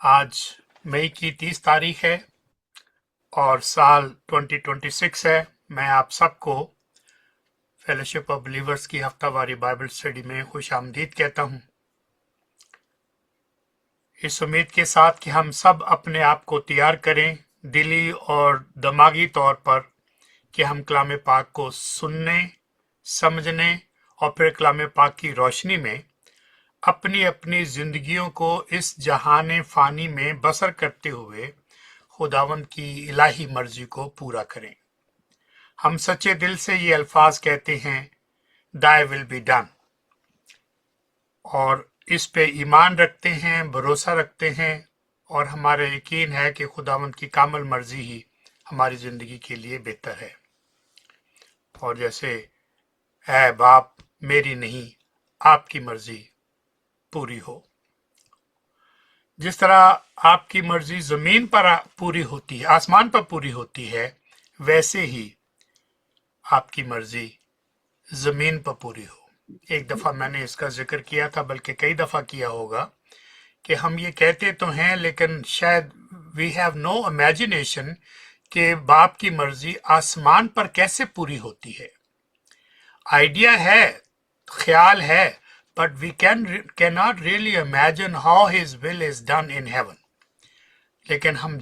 आज मई की 30 तारीख है और साल 2026 है। मैं आप सबको फेलोशिप ऑफ बिलीवर्स की हफ्तावारी बाइबल स्टडी में खुश आमदीद कहता हूँ, इस उम्मीद के साथ कि हम सब अपने आप को तैयार करें दिली और दिमागी तौर पर कि हम कलाम पाक को सुनने, समझने और फिर कलाम पाक की रोशनी में अपनी अपनी जिंदगियों को इस जहान फानी में बसर करते हुए खुदावंद की इलाही मर्जी को पूरा करें। हम सच्चे दिल से ये अल्फाज कहते हैं, दाई विल बी डन, और इस पे ईमान रखते हैं, भरोसा रखते हैं और हमारा यकीन है कि खुदावंद की कामल मर्जी ही हमारी जिंदगी के लिए बेहतर है। और जैसे ऐ बाप मेरी नहीं आपकी मर्जी पूरी हो, जिस तरह आपकी मर्जी जमीन पर पूरी होती है, आसमान पर पूरी होती है, वैसे ही आपकी मर्जी जमीन पर पूरी हो। एक दफा मैंने इसका जिक्र किया था, बल्कि कई दफा किया होगा, कि हम ये कहते तो हैं लेकिन शायद वी हैव नो इमेजिनेशन कि बाप की मर्जी आसमान पर कैसे पूरी होती है। आइडिया है, ख्याल है, but we can not really imagine how his will is done in heaven. लेकिन हम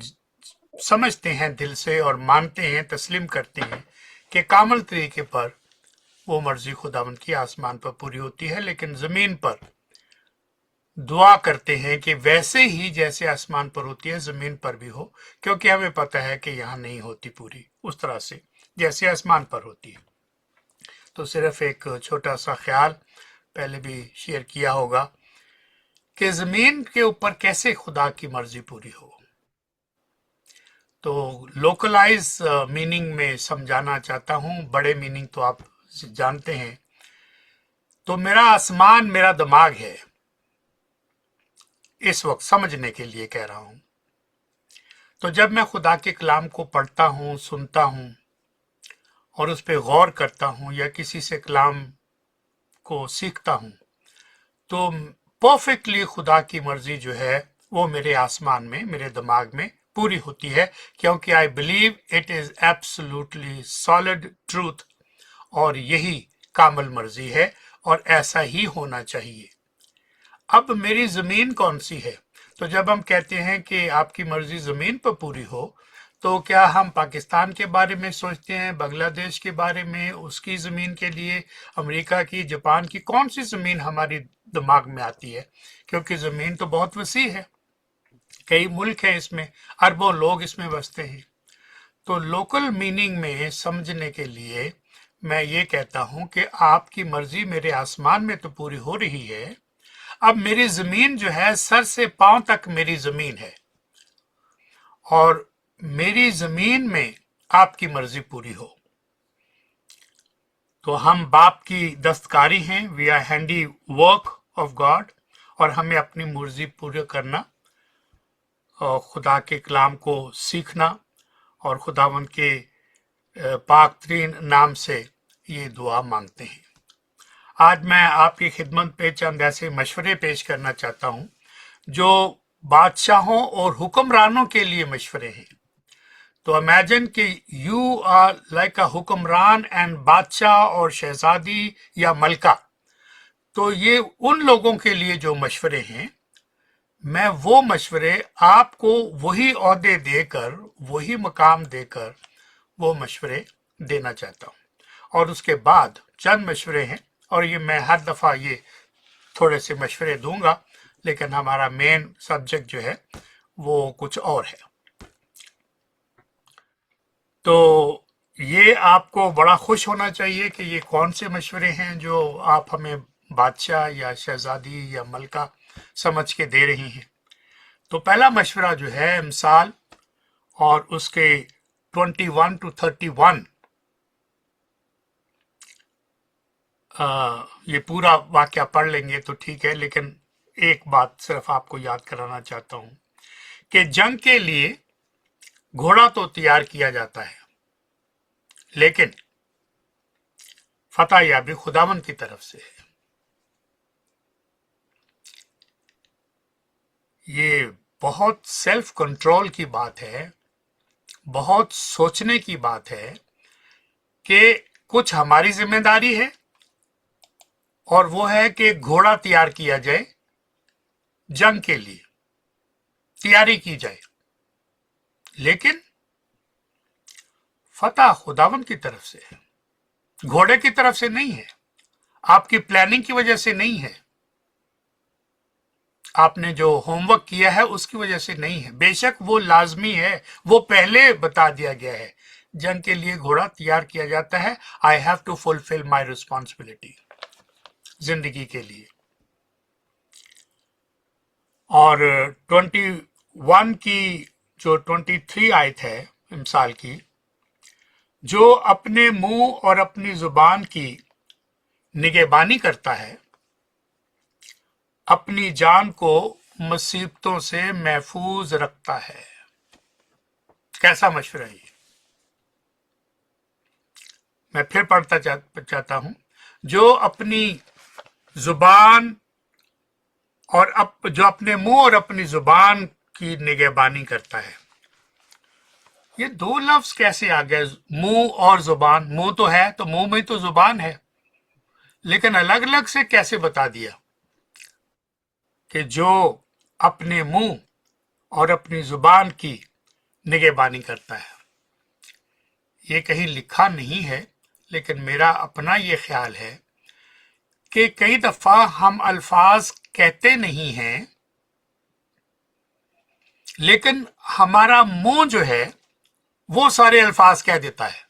समझते हैं दिल से और मानते हैं, तस्लीम करते हैं कि कामल तरीके पर वो मर्जी खुदावंद की आसमान पर पूरी होती है, लेकिन जमीन पर दुआ करते हैं कि वैसे ही जैसे आसमान पर होती है जमीन पर भी हो, क्योंकि हमें पता है कि यहाँ नहीं होती पूरी उस तरह से जैसे आसमान पर होती है। तो सिर्फ एक छोटा सा ख्याल पहले भी शेयर किया होगा कि जमीन के ऊपर कैसे खुदा की मर्जी पूरी हो। तो लोकलाइज मीनिंग में समझाना चाहता हूँ, बड़े मीनिंग तो आप जानते हैं। तो मेरा आसमान मेरा दिमाग है, इस वक्त समझने के लिए कह रहा हूं। तो जब मैं खुदा के कलाम को पढ़ता हूं, सुनता हूं और उस पर गौर करता हूं या किसी से कलाम को सीखता हूं, तो परफेक्टली खुदा की मर्जी जो है वो मेरे आसमान में, मेरे दिमाग में पूरी होती है, क्योंकि I believe it is absolutely solid truth, और यही कामल मर्जी है और ऐसा ही होना चाहिए। अब मेरी जमीन कौन सी है? तो जब हम कहते हैं कि आपकी मर्जी जमीन पर पूरी हो, तो क्या हम पाकिस्तान के बारे में सोचते हैं, बांग्लादेश के बारे में, उसकी जमीन के लिए, अमेरिका की, जापान की, कौन सी जमीन हमारी दिमाग में आती है? क्योंकि जमीन तो बहुत वसी है, कई मुल्क हैं इसमें, अरबों लोग इसमें बसते हैं। तो लोकल मीनिंग में समझने के लिए मैं ये कहता हूं कि आपकी मर्जी मेरे आसमान में तो पूरी हो रही है। अब मेरी जमीन जो है, सर से पांव तक मेरी जमीन है, और मेरी जमीन में आपकी मर्जी पूरी हो। तो हम बाप की दस्तकारी हैं, we are handy work of God, और हमें अपनी मर्जी पूरी करना और खुदा के कलाम को सीखना और खुदावंद के पाक तरीन नाम से ये दुआ मांगते हैं। आज मैं आपकी खिदमत पे चंद ऐसे मशवरे पेश करना चाहता हूं जो बादशाहों और हुक्मरानों के लिए मशवरे हैं। तो इमेजिन कि यू आर लाइक अ हुक्मरान एंड बादशाह और शहजादी या मलका। तो ये उन लोगों के लिए जो मशवरे हैं, मैं वो मशवरे आपको वही ओहदे देकर, वही मकाम देकर वो मशवरे देना चाहता हूं। और उसके बाद चंद मशवरे हैं, और ये मैं हर दफा ये थोड़े से मशवरे दूंगा, लेकिन हमारा मेन सब्जेक्ट जो है वो कुछ और है। तो ये आपको बड़ा खुश होना चाहिए कि ये कौन से मशवरे हैं जो आप हमें बादशाह या शहजादी या मलका समझ के दे रही हैं। तो पहला मशवरा जो है मिसाल और उसके 21 to 31, ये पूरा वाक्य पढ़ लेंगे तो ठीक है, लेकिन एक बात सिर्फ आपको याद कराना चाहता हूं कि जंग के लिए घोड़ा तो तैयार किया जाता है, लेकिन फतह याबी खुदावंद की तरफ से है। ये बहुत सेल्फ कंट्रोल की बात है, बहुत सोचने की बात है कि कुछ हमारी जिम्मेदारी है और वो है कि घोड़ा तैयार किया जाए, जंग के लिए तैयारी की जाए, लेकिन फतह खुदावंद की तरफ से है, घोड़े की तरफ से नहीं है, आपकी प्लानिंग की वजह से नहीं है, आपने जो होमवर्क किया है उसकी वजह से नहीं है। बेशक वो लाजमी है, वो पहले बता दिया गया है, जंग के लिए घोड़ा तैयार किया जाता है। I have to fulfil my responsibility जिंदगी के लिए। और 21 की जो 23 आयत है इमसाल की, जो अपने मुंह और अपनी जुबान की निगहबानी करता है, अपनी जान को मुसीबतों से महफूज रखता है। कैसा मशवरा है ये? मैं फिर पढ़ता चाहता हूं। जो अपनी जुबान और जो अपने मुंह और अपनी जुबान की निगहबानी करता है। ये दो लफ्ज कैसे आ गए, मुंह और जुबान? मुंह तो है, तो मुंह में तो जुबान है, लेकिन अलग अलग से कैसे बता दिया कि जो अपने मुंह और अपनी जुबान की निगहबानी करता है? ये कहीं लिखा नहीं है, लेकिन मेरा अपना ये ख्याल है कि कई दफा हम अल्फाज कहते नहीं हैं, लेकिन हमारा मुंह जो है वो सारे अल्फाज कह देता है।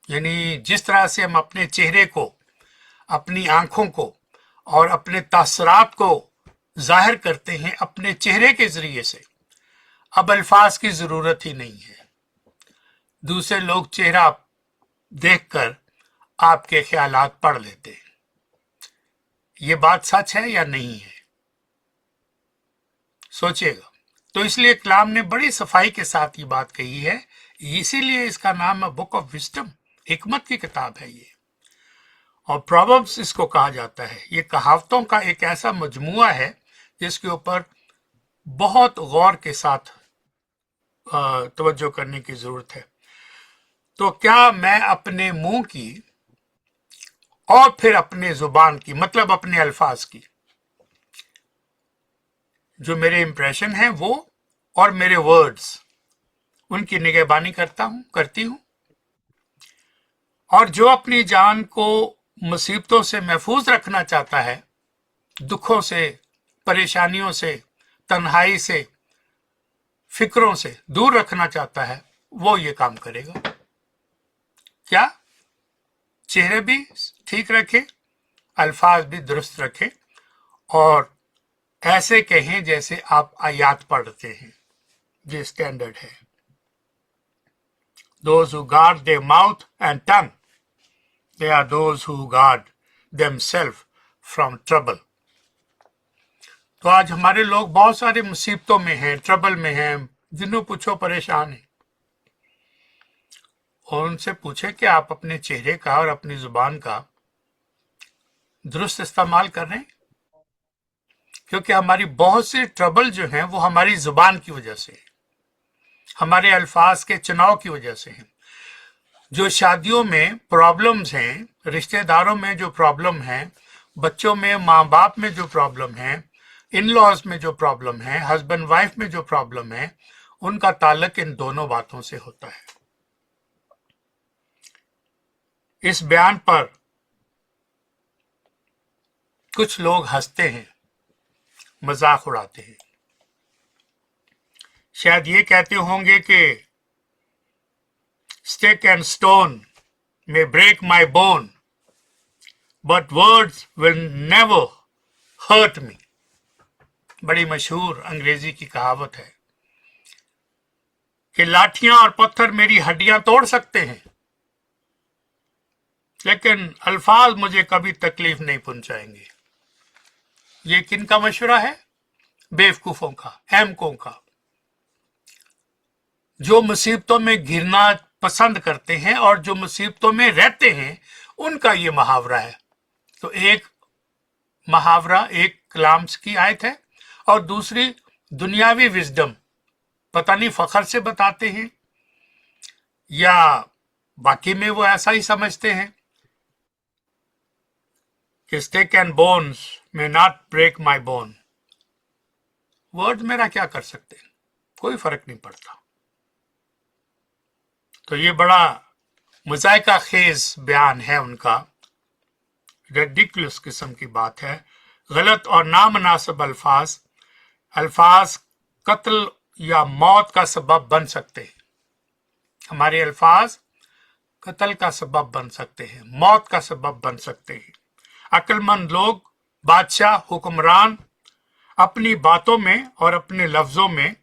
यानी जिस तरह से हम अपने चेहरे को, अपनी आंखों को और अपने तासरात को जाहिर करते हैं अपने चेहरे के जरिए से, अब अल्फाज की जरूरत ही नहीं है। दूसरे लोग चेहरा देखकर आपके ख्यालात पढ़ लेते हैं। ये बात सच है या नहीं है? सोचिएगा। तो इसलिए कलाम ने बड़ी सफाई के साथ ये बात कही है, इसीलिए इसका नाम है बुक ऑफ विजडम, हिकमत की किताब है ये। और प्रोवर्ब्स इसको कहा जाता है। ये कहावतों का एक ऐसा मजमुआ है जिसके ऊपर बहुत गौर के साथ तवज्जो करने की जरूरत है। तो क्या मैं अपने मुंह की और फिर अपने जुबान की, मतलब अपने अल्फाज की, जो मेरे इंप्रेशन है वो और मेरे वर्ड्स, उनकी निगहबानी करती हूं? और जो अपनी जान को मुसीबतों से महफूज रखना चाहता है, दुखों से, परेशानियों से, तन्हाई से, फिक्रों से दूर रखना चाहता है, वो ये काम करेगा। क्या? चेहरे भी ठीक रखे, अल्फाज भी दुरुस्त रखे और ऐसे कहें जैसे आप आयात पढ़ते हैं। ये स्टैंडर्ड है। Those who guard their mouth and tongue, they are those who guard themselves from trouble. तो आज हमारे लोग बहुत सारे मुसीबतों में हैं, ट्रबल में हैं, जिन्हों पूछो परेशान हैं, और उनसे पूछे कि आप अपने चेहरे का और अपनी जुबान का दुरुस्त इस्तेमाल कर रहे हैं? क्योंकि हमारी बहुत सी ट्रबल जो है वो हमारी जुबान की वजह से है, हमारे अल्फाज के चुनाव की वजह से है। जो शादियों में प्रॉब्लम्स हैं, रिश्तेदारों में जो प्रॉब्लम है, बच्चों में, माँ बाप में जो प्रॉब्लम है, इन लॉज में जो प्रॉब्लम है, हस्बैंड वाइफ में जो प्रॉब्लम है, उनका ताल्लुक इन दोनों बातों से होता है। इस बयान पर कुछ लोग हंसते हैं, मजाक उड़ाते हैं, शायद ये कहते होंगे कि stick and stone may break my bone, but words will never hurt me. बड़ी मशहूर अंग्रेजी की कहावत है कि लाठियां और पत्थर मेरी हड्डियां तोड़ सकते हैं, लेकिन अल्फाज मुझे कभी तकलीफ नहीं पहुंचाएंगे। ये किन का मशवरा है? बेवकूफों का, अहमकों का, जो मुसीबतों में घिरना पसंद करते हैं और जो मुसीबतों में रहते हैं, उनका ये मुहावरा है। तो एक मुहावरा, एक कलाम की आयत है, और दूसरी दुनियावी विजडम, पता नहीं फखर से बताते हैं या बाकी में वो ऐसा ही समझते हैं कि stick and bones may not break my bone. Word मेरा क्या कर सकते हैं, कोई फर्क नहीं पड़ता। तो ये बड़ा मुजायका खेज बयान है उनका, रेडिकुलस किस्म की बात है। गलत और नामनासिब अल्फाज, अल्फाज कत्ल या मौत का सबब बन सकते हैं। हमारे अल्फाज कत्ल का सबब बन सकते हैं, मौत का सबब बन सकते हैं। अक्लमंद लोग, बादशाह, हुक्मरान अपनी बातों में और अपने लफ्जों में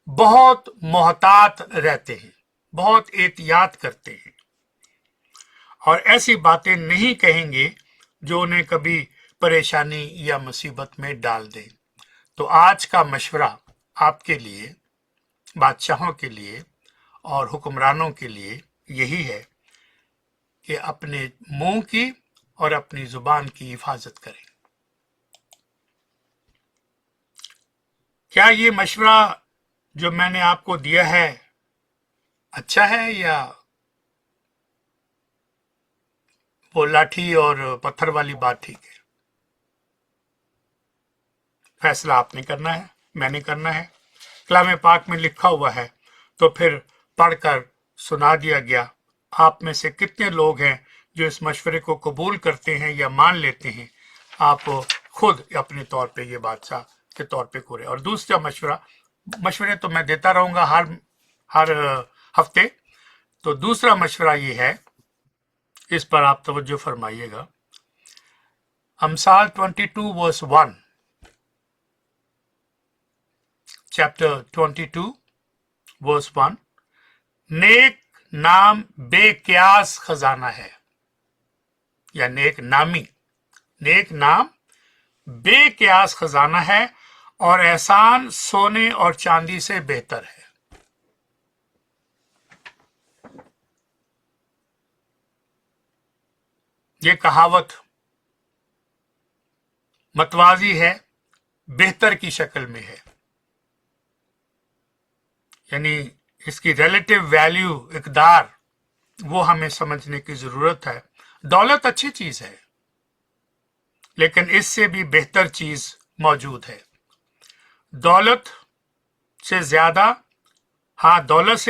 बहुत मोहतात रहते हैं, बहुत एहतियात करते हैं और ऐसी बातें नहीं कहेंगे जो उन्हें कभी परेशानी या मुसीबत में डाल दे। तो आज का मशवरा आपके लिए, बादशाहों के लिए और हुक्मरानों के लिए यही है कि अपने मुंह की और अपनी जुबान की हिफाजत करें। क्या ये मशवरा जो मैंने आपको दिया है अच्छा है या वो लाठी और पत्थर वाली बात ठीक है? फैसला आपने करना है, मैंने करना है। कलाम पाक में लिखा हुआ है तो फिर पढ़कर सुना दिया गया। आप में से कितने लोग हैं जो इस मशवरे को कबूल करते हैं या मान लेते हैं? आप खुद अपने तौर पे ये बादशाह के तौर पे करें। और दूसरा मशवरे तो मैं देता रहूंगा हर हफ्ते। तो दूसरा मशवरा ये है, इस पर आप तवज्जो फरमाइएगा। अमसाल 22 वर्स 1, चैप्टर 22 वर्स 1, नेक नाम बेक्यास खजाना है, या नेक नाम बेक्यास खजाना है और एहसान सोने और चांदी से बेहतर है। ये कहावत मतवाजी है, बेहतर की शक्ल में है, यानी इसकी रिलेटिव वैल्यू, इकदार, वो हमें समझने की जरूरत है। दौलत अच्छी चीज है, लेकिन इससे भी बेहतर चीज मौजूद है। दौलत से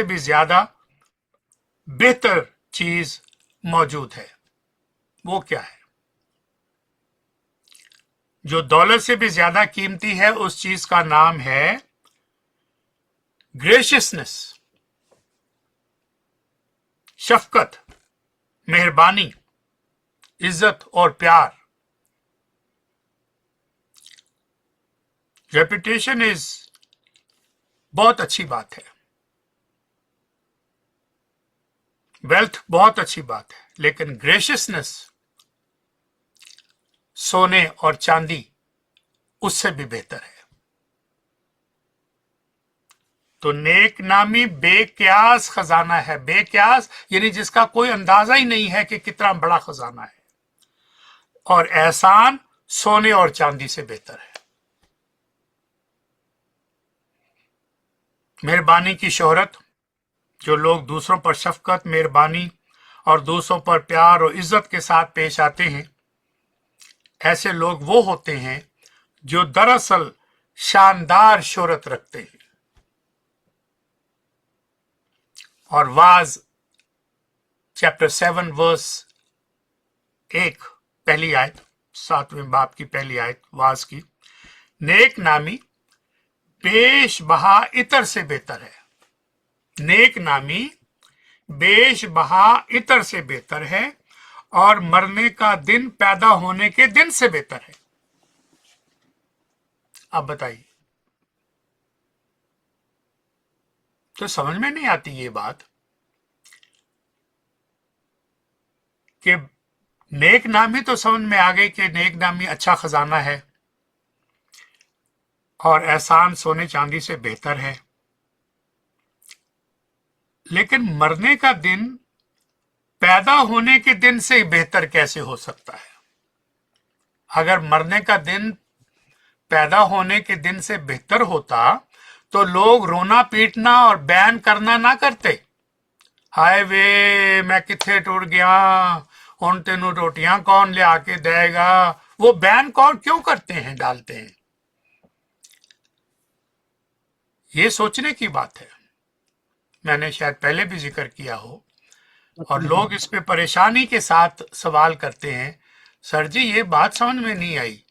भी ज्यादा बेहतर चीज मौजूद है। वो क्या है? जो दौलत से भी ज्यादा कीमती है, उस चीज का नाम है ग्रेशियसनेस, शफकत, मेहरबानी, इज्जत और प्यार। रेपुटेशन बहुत अच्छी बात है, वेल्थ बहुत अच्छी बात है, लेकिन ग्रेशियसनेस, सोने और चांदी, उससे भी बेहतर है। तो नेक नामी बेक्यास खजाना है। बेक्यास यानी जिसका कोई अंदाजा ही नहीं है कि कितना बड़ा खजाना है। और एहसान सोने और चांदी से बेहतर है। मेहरबानी की शोहरत, जो लोग दूसरों पर शफकत, मेहरबानी और दूसरों पर प्यार और इज्जत के साथ पेश आते हैं, ऐसे लोग वो होते हैं जो दरअसल शानदार शोहरत रखते हैं। और वाज चैप्टर 7 वर्स 1, पहली आयत, 7वें बाब की पहली आयत वाज की, नेक नामी बेश बहा इतर से बेहतर है। नेक नामी बेश बहा इतर से बेहतर है और मरने का दिन पैदा होने के दिन से बेहतर है। अब बताइए, तो समझ में नहीं आती ये बात कि नेक नामी तो समझ में आ गई कि नेक नामी अच्छा खजाना है और एहसान सोने चांदी से बेहतर है, लेकिन मरने का दिन पैदा होने के दिन से बेहतर कैसे हो सकता है? अगर मरने का दिन पैदा होने के दिन से बेहतर होता तो लोग रोना पीटना और बैन करना ना करते। हाय वे मैं किथे टुर गया, हुण तेनू रोटियां कौन ले आके देगा, वो बैन कौन क्यों करते हैं, डालते हैं। ये सोचने की बात है। मैंने शायद पहले भी जिक्र किया हो, और लोग इस पे परेशानी के साथ सवाल करते हैं, सर जी ये बात समझ में नहीं आई।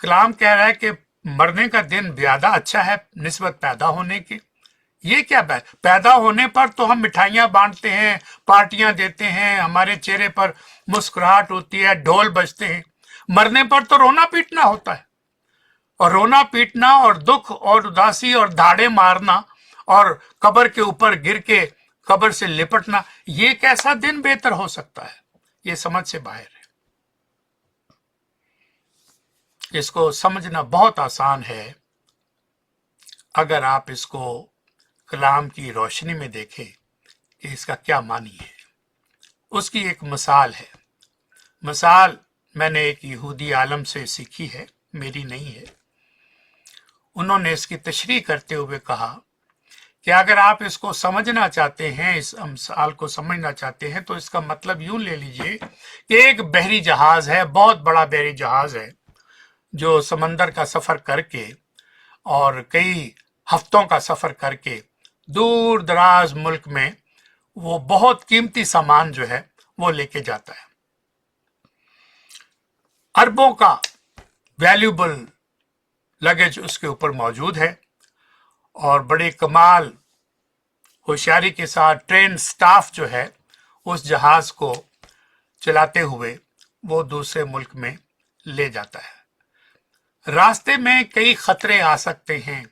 कलाम कह रहा है कि मरने का दिन ज्यादा अच्छा है निस्बत पैदा होने की। ये क्या बात, पैदा होने पर तो हम मिठाइयां बांटते हैं, पार्टियां देते हैं, हमारे चेहरे पर मुस्कुराहट होती है, ढोल बजते हैं। मरने पर तो रोना पीटना होता है, और रोना पीटना और दुख और उदासी और धाड़े मारना और कब्र के ऊपर गिर के कब्र से लिपटना, ये कैसा दिन बेहतर हो सकता है। ये समझ से बाहर है। इसको समझना बहुत आसान है अगर आप इसको कलाम की रोशनी में देखें कि इसका क्या मानी है। उसकी एक मिसाल है। मिसाल मैंने एक यहूदी आलम से सीखी है, मेरी नहीं है। उन्होंने इसकी तशरीह करते हुए कहा कि अगर आप इसको समझना चाहते हैं, इस मिसाल को समझना चाहते हैं, तो इसका मतलब यूं ले लीजिए कि एक बहरी जहाज है, बहुत बड़ा बहरी जहाज है, जो समंदर का सफर करके और कई हफ्तों का सफर करके दूर दराज मुल्क में वो बहुत कीमती सामान जो है वो लेके जाता है। अरबों का वैल्यूबल लगेज उसके ऊपर मौजूद है, और बड़े कमाल होशियारी के साथ ट्रेन स्टाफ जो है उस जहाज को चलाते हुए वो दूसरे मुल्क में ले जाता है। रास्ते में कई खतरे आ सकते हैं,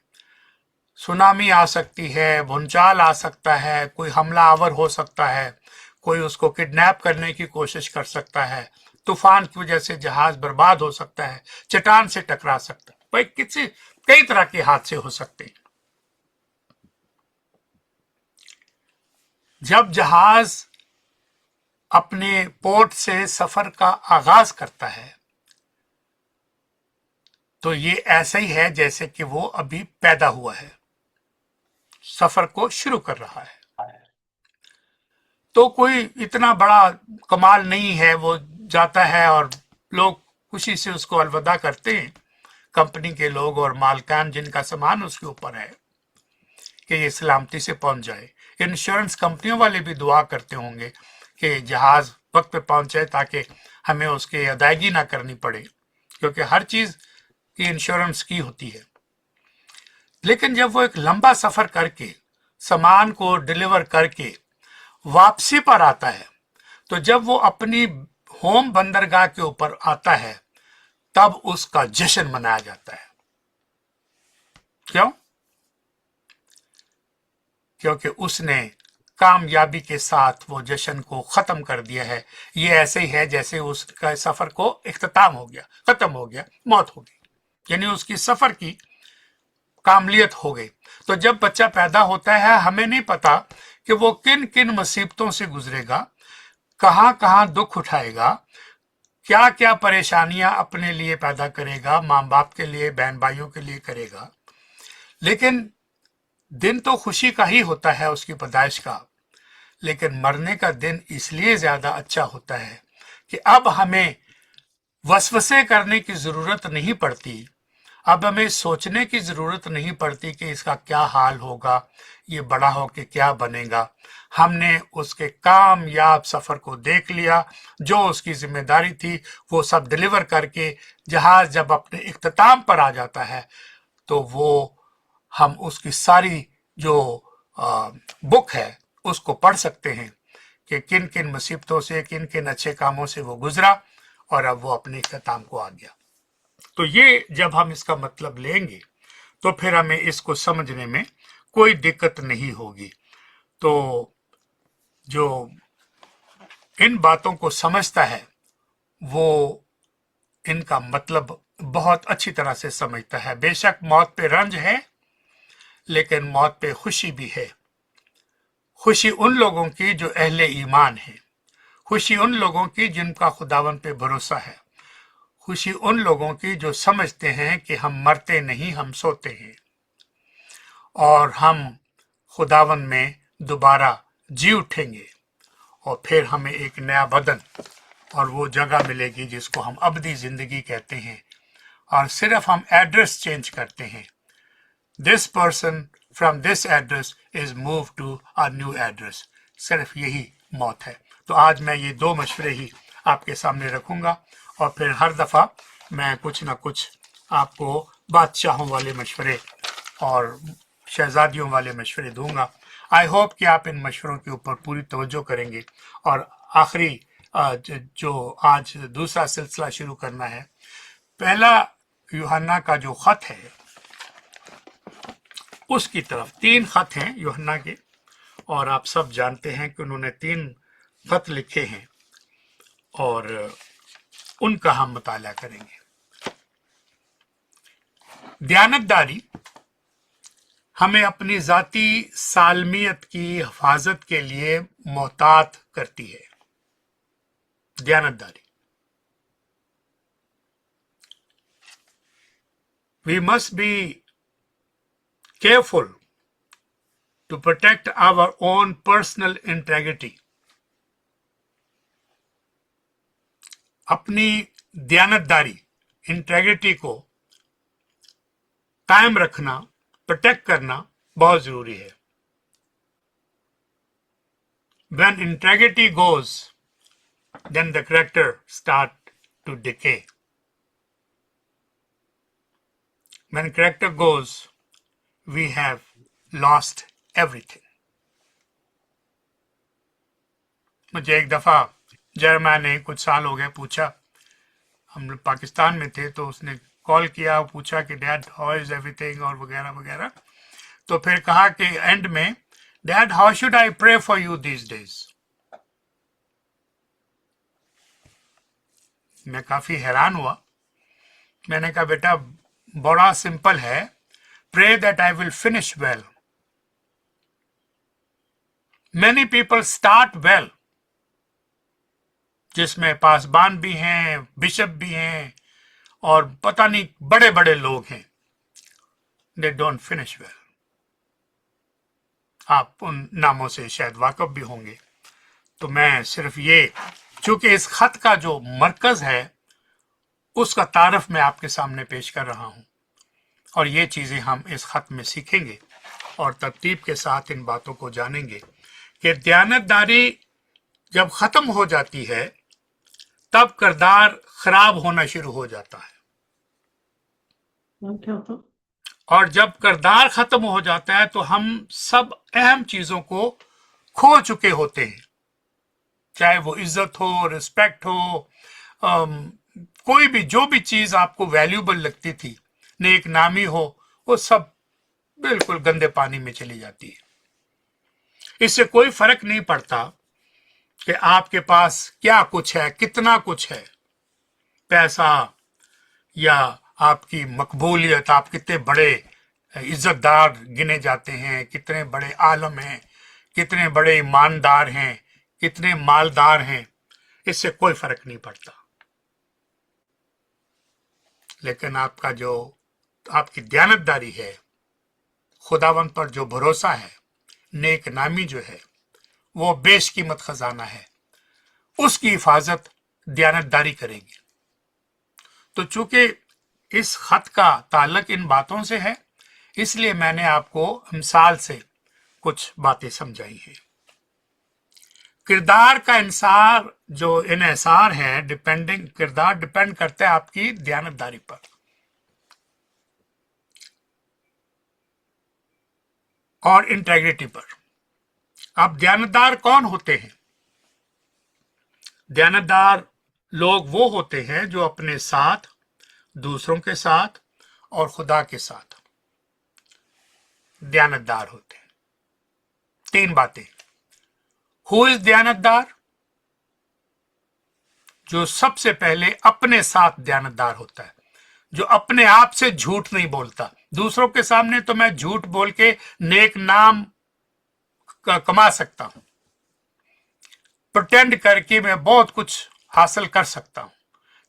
सुनामी आ सकती है, भूचाल आ सकता है, कोई हमलावर हो सकता है, कोई उसको किडनैप करने की कोशिश कर सकता है, तूफान की वजह से जहाज बर्बाद हो सकता है, चट्टान से टकरा सकता है, भाई किसी कई तरह के हादसे हो सकते हैं। जब जहाज अपने पोर्ट से सफर का आगाज करता है तो ये ऐसा ही है जैसे कि वो अभी पैदा हुआ है, सफर को शुरू कर रहा है। तो कोई इतना बड़ा कमाल नहीं है, वो जाता है और लोग खुशी से उसको अलविदा करते हैं, कंपनी के लोग और मालकान जिनका सामान उसके ऊपर है, कि ये सलामती से पहुंच जाए। इंश्योरेंस कंपनियों वाले भी दुआ करते होंगे कि जहाज वक्त पे पहुंचे ताकि हमें उसकी अदायगी ना करनी पड़े, क्योंकि हर चीज की इंश्योरेंस की होती है। लेकिन जब वो एक लंबा सफर करके सामान को डिलीवर करके वापसी पर आता है, तो जब वो अपनी होम बंदरगाह के ऊपर आता है तब उसका जश्न मनाया जाता है। क्यों? क्योंकि उसने कामयाबी के साथ वो जश्न को खत्म कर दिया है। ये ऐसे ही है जैसे उसका सफर को इख्तिताम हो गया, खत्म हो गया, मौत हो गई, यानी उसकी सफर की कामलियत हो गई। तो जब बच्चा पैदा होता है हमें नहीं पता कि वो किन किन मुसीबतों से गुजरेगा, कहां कहां दुख उठाएगा, क्या क्या परेशानियां अपने लिए पैदा करेगा, माँ बाप के लिए, बहन भाइयों के लिए करेगा। लेकिन दिन तो खुशी का ही होता है उसकी पैदाइश का, लेकिन मरने का दिन इसलिए ज्यादा अच्छा होता है कि अब हमें वसवसे करने की जरूरत नहीं पड़ती, अब हमें सोचने की जरूरत नहीं पड़ती कि इसका क्या हाल होगा, ये बड़ा होके क्या बनेगा। हमने उसके कामयाब सफर को देख लिया, जो उसकी जिम्मेदारी थी वो सब डिलीवर करके जहाज जब अपने इख्तिताम पर आ जाता है तो वो हम उसकी सारी जो बुक है उसको पढ़ सकते हैं कि किन किन मुसीबतों से, किन किन अच्छे कामों से वो गुजरा और अब वो अपने इख्तिताम को आ गया। तो ये जब हम इसका मतलब लेंगे तो फिर हमें इसको समझने में कोई दिक्कत नहीं होगी। तो जो इन बातों को समझता है वो इनका मतलब बहुत अच्छी तरह से समझता है। बेशक मौत पे रंज है, लेकिन मौत पे खुशी भी है। खुशी उन लोगों की जो अहले ईमान है, खुशी उन लोगों की जिनका खुदावन पे भरोसा है, खुशी उन लोगों की जो समझते हैं कि हम मरते नहीं, हम सोते हैं और हम खुदावन में दोबारा जी उठेंगे और फिर हमें एक नया बदन और वो जगह मिलेगी जिसको हम अबदी जिंदगी कहते हैं। और सिर्फ हम एड्रेस चेंज करते हैं, this person from this address is move to a new address, सिर्फ यही मौत है। तो आज मैं ये दो मशवरे ही आपके सामने रखूंगा और फिर हर दफ़ा मैं कुछ ना कुछ आपको बादशाहों वाले मशवरे और शहजादियों वाले मशवरे दूंगा। आई होप कि आप इन मशवरों के ऊपर पूरी तवज्जो करेंगे। और आखिरी जो आज दूसरा सिलसिला शुरू करना है, पहला यूहन्ना का जो खत है उसकी तरफ, 3 खत हैं यूहन्ना के और आप सब जानते हैं कि उन्होंने 3 खत लिखे हैं और उनका हम मुताला करेंगे। दयानतदारी हमें अपनी जाती सालमियत की हिफाजत के लिए मोहतात करती है। दयानतदारी, we must be careful to protect our own personal integrity. अपनी दयानतदारी, इंटेग्रिटी को कायम रखना, प्रोटेक्ट करना बहुत जरूरी है। When integrity goes, then the character start to decay. When character goes, we have lost everything. मुझे एक दफा जर्मा ने कुछ साल हो गए पूछा, हम लोग पाकिस्तान में थे तो उसने कॉल किया, पूछा कि डैड हाउ इज एवरीथिंग और वगैरह वगैरह। तो फिर कहा कि एंड में, dad how should I pray for you these days. मैं काफी हैरान हुआ। मैंने कहा बेटा बड़ा सिंपल है, pray that I will finish well. Many people start well, जिसमें पासबान भी हैं, बिशप भी हैं और पता नहीं बड़े बड़े लोग हैं, they don't finish well. आप उन नामों से शायद वाकिफ भी होंगे। तो मैं सिर्फ ये, चूंकि इस खत का जो मरकज है उसका तारफ मैं आपके सामने पेश कर रहा हूं और ये चीजें हम इस खत में सीखेंगे और तरतीब के साथ इन बातों को जानेंगे कि दयानतदारी जब खत्म हो जाती है तब किरदार खराब होना शुरू हो जाता है। और जब किरदार खत्म हो जाता है तो हम सब अहम चीजों को खो चुके होते हैं, चाहे वो इज्जत हो, रिस्पेक्ट हो, कोई भी जो भी चीज आपको वैल्यूबल लगती थी, नेक नामी हो, वो सब बिल्कुल गंदे पानी में चली जाती है। इससे कोई फर्क नहीं पड़ता कि आपके पास क्या कुछ है, कितना कुछ है, पैसा या आपकी मकबूलियत, आप कितने बड़े इज्जतदार गिने जाते हैं, कितने बड़े आलम हैं, कितने बड़े ईमानदार हैं, कितने मालदार हैं, इससे कोई फर्क नहीं पड़ता। लेकिन आपका जो आपकी दयानतदारी है, खुदावन पर जो भरोसा है, नेक नामी जो है, वो बेशकीमत खजाना है, उसकी हिफाजत दयानतदारी करेगी। तो चूंकि इस खत का ताल्लुक इन बातों से है, इसलिए मैंने आपको मिसाल से कुछ बातें समझाई हैं। किरदार का इंसार जो इन्हिसार है, किरदार डिपेंड करता है आपकी दयानतदारी पर। और इंटेग्रिटी पर। अब दयानतदार कौन होते हैं? दयानतदार लोग वो होते हैं जो अपने साथ, दूसरों के साथ और खुदा के साथ दयानतदार होते हैं। 3 बातें। हु इज दयानतदार? जो सबसे पहले अपने साथ दयानतदार होता है, जो अपने आप से झूठ नहीं बोलता। दूसरों के सामने तो मैं झूठ बोल के नेक नाम कमा सकता हूं, प्रिटेंड करके मैं बहुत कुछ हासिल कर सकता हूं,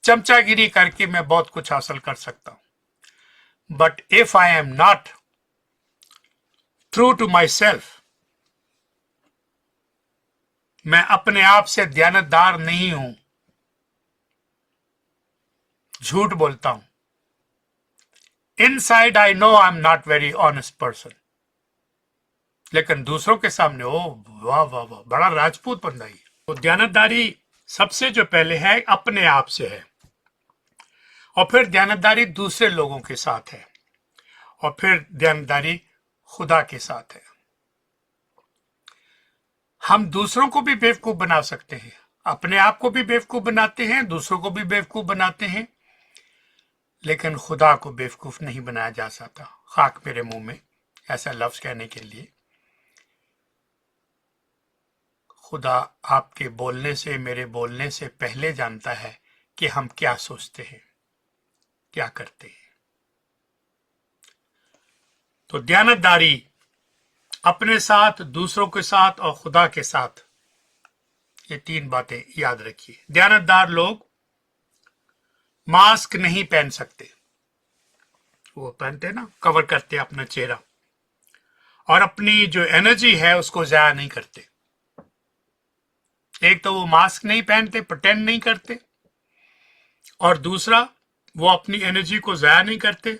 चमचागिरी करके मैं बहुत कुछ हासिल कर सकता हूं। But if I am not true to myself, मैं अपने आप से दयानतदार नहीं हूं, झूठ बोलता हूं, inside I know I am not very honest person, लेकिन दूसरों के सामने ओ वाह वाह वाह, बड़ा राजपूत बंदा ही। तो दयानतदारी सबसे जो पहले है अपने आप से है, और फिर दयानतदारी दूसरे लोगों के साथ है, और फिर दयानतदारी खुदा के साथ है। हम दूसरों को भी बेवकूफ बना सकते हैं, अपने आप को भी बेवकूफ बनाते हैं, दूसरों को भी बेवकूफ बनाते हैं, लेकिन खुदा को बेवकूफ नहीं बनाया जा सकता। खाक मेरे मुंह में ऐसा लफ्ज कहने के लिए। खुदा आपके बोलने से, मेरे बोलने से पहले जानता है कि हम क्या सोचते हैं, क्या करते हैं। तो दयानतदारी अपने साथ, दूसरों के साथ और खुदा के साथ, ये तीन बातें याद रखिए। दयानतदार लोग मास्क नहीं पहन सकते, वो पहनते ना, कवर करते अपना चेहरा, और अपनी जो एनर्जी है उसको जाया नहीं करते। एक तो वो मास्क नहीं पहनते, प्रिटेंड नहीं करते, और दूसरा वो अपनी एनर्जी को जाया नहीं करते।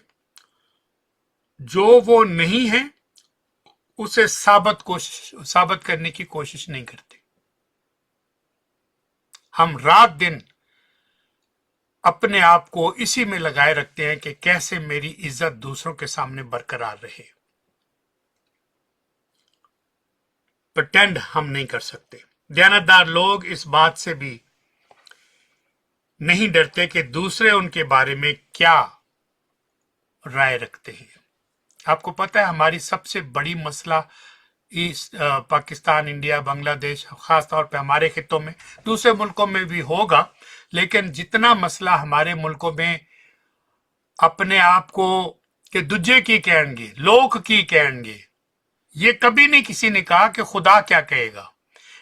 जो वो नहीं है उसे साबित करने की कोशिश नहीं करते। हम रात दिन अपने आप को इसी में लगाए रखते हैं कि कैसे मेरी इज्जत दूसरों के सामने बरकरार रहे। प्रिटेंड हम नहीं कर सकते। दयानतदार लोग इस बात से भी नहीं डरते कि दूसरे उनके बारे में क्या राय रखते हैं। आपको पता है हमारी सबसे बड़ी मसला पाकिस्तान, इंडिया, बांग्लादेश, खास तौर पे हमारे खितों में, दूसरे मुल्कों में भी होगा, लेकिन जितना मसला हमारे मुल्कों में अपने आप को कि दूजे की कहेंगे, लोग की कहेंगे, ये कभी नहीं किसी ने कहा कि खुदा क्या कहेगा,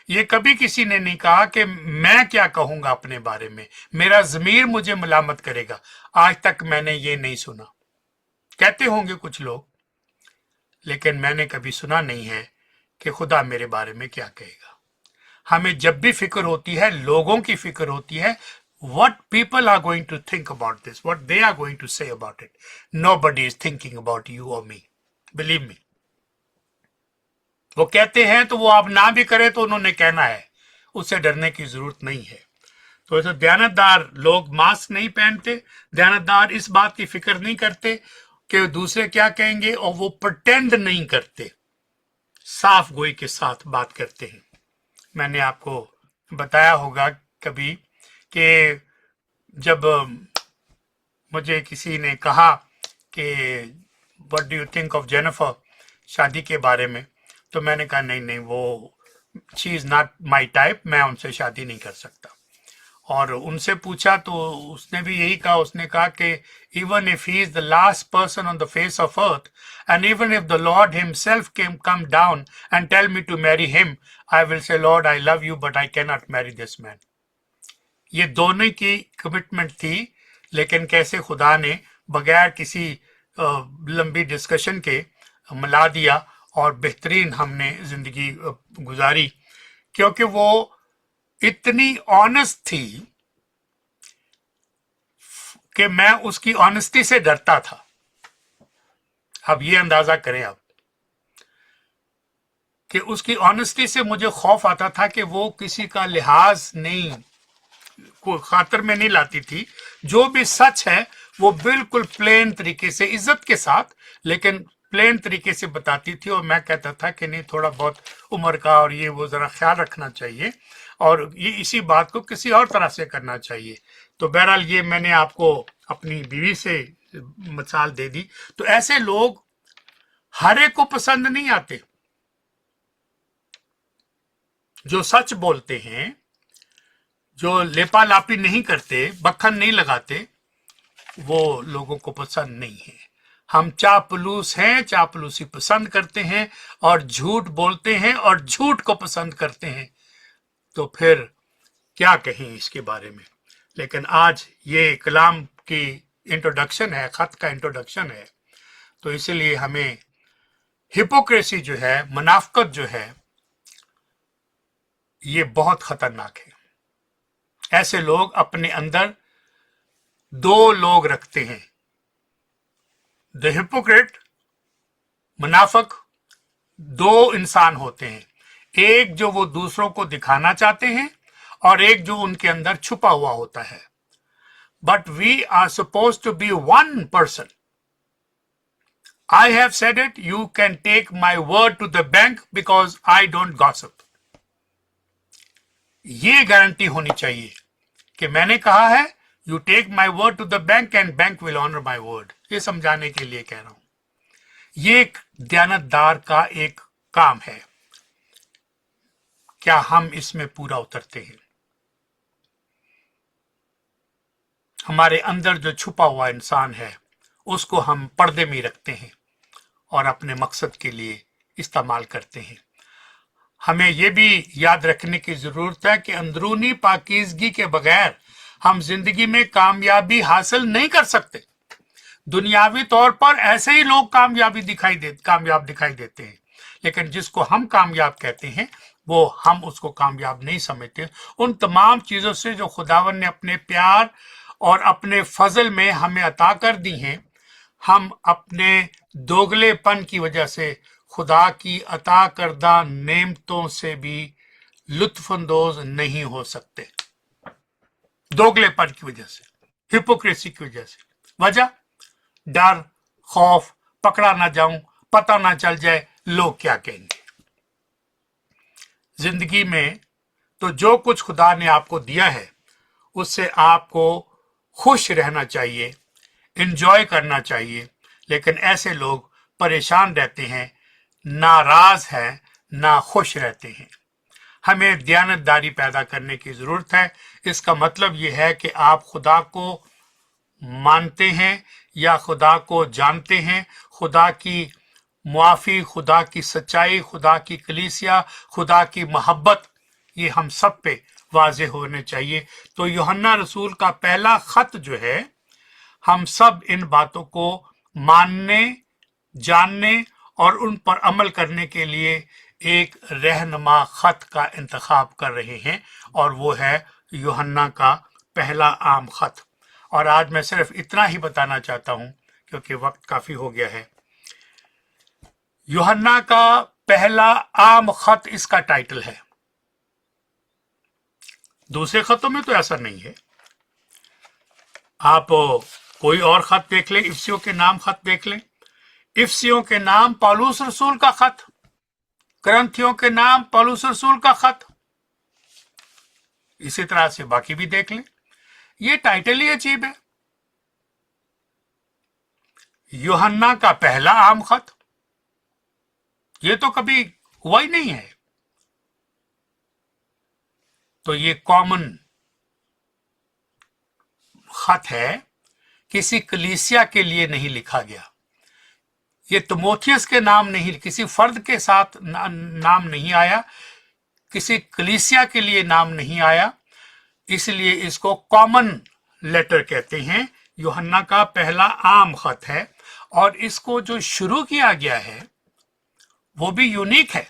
ये कभी किसी ने नहीं कहा कि मैं क्या कहूंगा अपने बारे में, मेरा ज़मीर मुझे मलामत करेगा। आज तक मैंने ये नहीं सुना। कहते होंगे कुछ लोग, लेकिन मैंने कभी सुना नहीं है कि खुदा मेरे बारे में क्या कहेगा। हमें जब भी फिक्र होती है, लोगों की फिक्र होती है, what people are going to think about this, what they are going to say about it. Nobody is thinking about you or me, believe me. वो कहते हैं तो वो आप ना भी करें तो उन्होंने कहना है, उससे डरने की जरूरत नहीं है। तो ऐसे दयानतदार लोग मास्क नहीं पहनते, दयानतदार इस बात की फिक्र नहीं करते कि दूसरे क्या कहेंगे, और वो प्रिटेंड नहीं करते, साफ गोई के साथ बात करते हैं। मैंने आपको बताया होगा कभी कि जब मुझे किसी ने कहा कि what do you think of Jennifer, शादी के बारे में, तो मैंने कहा नहीं नहीं, वो she is not my type, मैं उनसे शादी नहीं कर सकता। और उनसे पूछा तो उसने भी यही कहा, उसने कहा कि even if he is the last person on the face of earth and even if the Lord himself can come down and tell me to marry him, I will say Lord I love you but I can not marry this man. ये दोनों की commitment थी, लेकिन कैसे खुदा ने बगैर किसी लंबी डिस्कशन के मिला दिया और बेहतरीन हमने जिंदगी गुजारी, क्योंकि वो इतनी ऑनेस्ट थी कि मैं उसकी ऑनेस्टी से डरता था। अब ये अंदाजा करें आप कि उसकी ऑनेस्टी से मुझे खौफ आता था कि वो किसी का लिहाज नहीं, को खातर में नहीं लाती थी। जो भी सच है वो बिल्कुल प्लेन तरीके से, इज्जत के साथ, लेकिन प्लेन तरीके से बताती थी। और मैं कहता था कि नहीं, थोड़ा बहुत उम्र का और ये वो जरा ख्याल रखना चाहिए, और ये इसी बात को किसी और तरह से करना चाहिए। तो बहरहाल ये मैंने आपको अपनी बीवी से मिसाल दे दी। तो ऐसे लोग हर एक को पसंद नहीं आते। जो सच बोलते हैं, जो लेपालापी नहीं करते, बखन नहीं लगाते, वो लोगों को पसंद नहीं है। हम चापलूस हैं, चापलूसी पसंद करते हैं, और झूठ बोलते हैं और झूठ को पसंद करते हैं। तो फिर क्या कहें इसके बारे में। लेकिन आज ये कलाम की इंट्रोडक्शन है, खत का इंट्रोडक्शन है, तो इसलिए हमें हिपोक्रेसी जो है, मुनाफकत जो है, ये बहुत खतरनाक है। ऐसे लोग अपने अंदर दो लोग रखते हैं, द हिपोक्रेट, मुनाफक, दो इंसान होते हैं, एक जो वो दूसरों को दिखाना चाहते हैं और एक जो उनके अंदर छुपा हुआ होता है। But we are suppose to be one person. I have said it, you can take my word to the bank because I don't gossip. ये गारंटी होनी चाहिए कि मैंने कहा है, you take my word to the bank and bank will honor my word. ये समझाने के लिए कह रहा हूं। ये एक दयानतदार का एक काम है। क्या हम इसमें पूरा उतरते हैं? हमारे अंदर जो छुपा हुआ इंसान है उसको हम पर्दे में रखते हैं और अपने मकसद के लिए इस्तेमाल करते हैं। हमें यह भी याद रखने की जरूरत है कि अंदरूनी पाकीज़गी के बगैर हम जिंदगी में कामयाबी हासिल नहीं कर सकते। दुनियावी तौर पर ऐसे ही लोग कामयाब दिखाई देते हैं, लेकिन जिसको हम कामयाब कहते हैं वो हम उसको कामयाब नहीं समझते। उन तमाम चीजों से जो खुदावन ने अपने प्यार और अपने फजल में हमें अता कर दी हैं, हम अपने दोगलेपन की वजह से खुदा की अता करदा नेमतों से भी लुत्फअंदोज नहीं हो सकते। दोगलेपन की वजह से, हिपोक्रेसी की वजह से। वजह डर, खौफ, पकड़ा ना जाऊं, पता ना चल जाए लोग क्या कहेंगे। जिंदगी में तो जो कुछ खुदा ने आपको दिया है उससे आपको खुश रहना चाहिए, एंजॉय करना चाहिए, लेकिन ऐसे लोग परेशान रहते हैं, नाराज हैं, ना खुश रहते हैं। हमें दयानतदारी पैदा करने की जरूरत है। इसका मतलब यह है कि आप खुदा को मानते हैं या खुदा को जानते हैं, खुदा की मुआफी, खुदा की सच्चाई, खुदा की कलीसिया, खुदा की मोहब्बत, ये हम सब पे वाज़ेह होने चाहिए। तो यूहन्ना रसूल का पहला खत जो है, हम सब इन बातों को मानने, जानने और उन पर अमल करने के लिए एक रहनुमा खत का इंतखाब कर रहे हैं, और वो है यूहन्ना का पहला आम खत। और आज मैं सिर्फ इतना ही बताना चाहता हूं क्योंकि वक्त काफी हो गया है। यूहन्ना का पहला आम खत इसका टाइटल है। दूसरे खतों में तो ऐसा नहीं है। आप कोई और खत देख लें, इफसियों के नाम खत देख लें, इफसियों के नाम पौलुस रसूल का खत, करंथियों के नाम पौलुस रसूल का खत, इसी तरह से बाकी भी देख लें। ये टाइटल ही अजीब है। यूहन्ना का पहला आम खत, ये तो कभी हुआ ही नहीं है। तो ये कॉमन खत है, किसी कलीसिया के लिए नहीं लिखा गया। ये तिमोथियस के नाम नहीं, किसी फर्द के साथ नाम नहीं आया, किसी कलीसिया के लिए नाम नहीं आया, इसलिए इसको कॉमन लेटर कहते हैं। यूहन्ना का पहला आम खत है, और इसको जो शुरू किया गया है वो भी यूनिक है।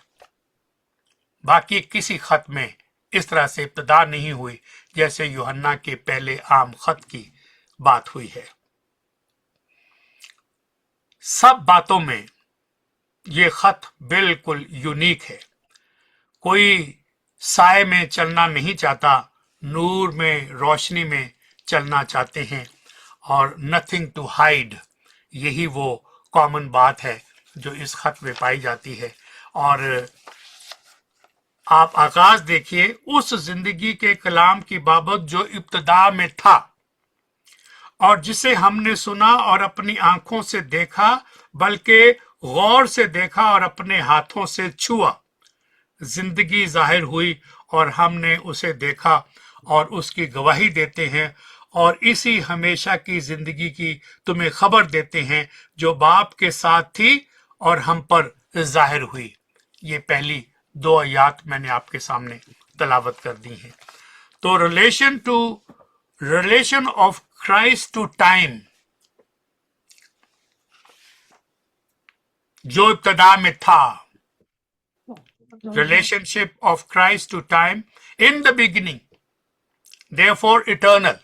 बाकी किसी खत में इस तरह से इब्तिदा नहीं हुई जैसे यूहन्ना के पहले आम खत की बात हुई है। सब बातों में ये खत बिल्कुल यूनिक है। कोई साए में चलना नहीं चाहता, नूर में, रोशनी में चलना चाहते हैं, और नथिंग टू हाइड, यही वो कॉमन बात है जो इस खत में पाई जाती है। और आप आगाज देखिए उस जिंदगी के कलाम की बाबत जो इब्तिदा में था और जिसे हमने सुना और अपनी आंखों से देखा, बल्कि गौर से देखा और अपने हाथों से छुआ। जिंदगी जाहिर हुई और हमने उसे देखा और उसकी गवाही देते हैं, और इसी हमेशा की जिंदगी की तुम्हें खबर देते हैं जो बाप के साथ थी और हम पर जाहिर हुई। ये पहली दो आयत मैंने आपके सामने तलावत कर दी हैं। तो relation to relation of Christ to time, जो इब्तदा में था, relationship of Christ to time in the beginning, therefore eternal.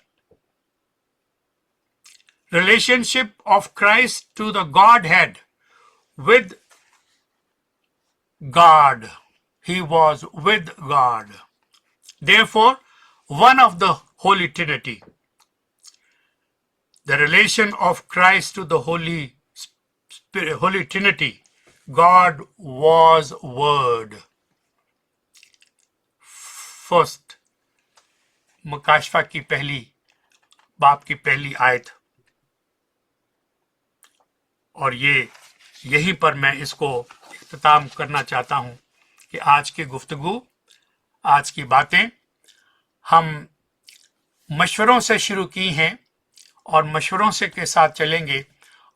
Relationship of Christ to the Godhead with God. He was with God. Therefore, one of the Holy Trinity. The relation of Christ to the Holy Spirit, Holy Trinity. God was Word. First, मुकाशफा की पहली बाप की पहली आयत, और यहीं पर मैं इसको इख्तिताम करना चाहता हूं कि आज की गुफ्तगू, आज की बातें हम मशवरों से शुरू की हैं और मशवरों से के साथ चलेंगे।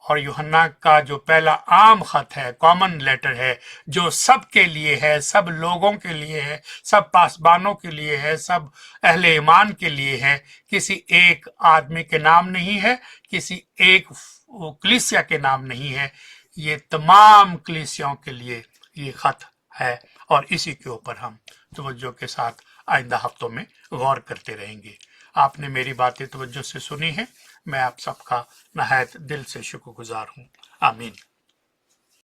और यूहन्ना का जो पहला आम खत है, कॉमन लेटर है, जो सब के लिए है, सब लोगों के लिए है, सब पासबानों के लिए है, सब अहले ईमान के लिए है, किसी एक आदमी के नाम नहीं है, किसी एक कलीसिया के नाम नहीं है, ये तमाम कलीसियाओं के लिए ये खत है। और इसी के ऊपर हम तवज्जो के साथ आइंदा हफ्तों में गौर करते रहेंगे। आपने मेरी बातें तवज्जो से सुनी है, मैं आप सबका नहायत दिल से शुक्रगुजार हूँ। आमीन।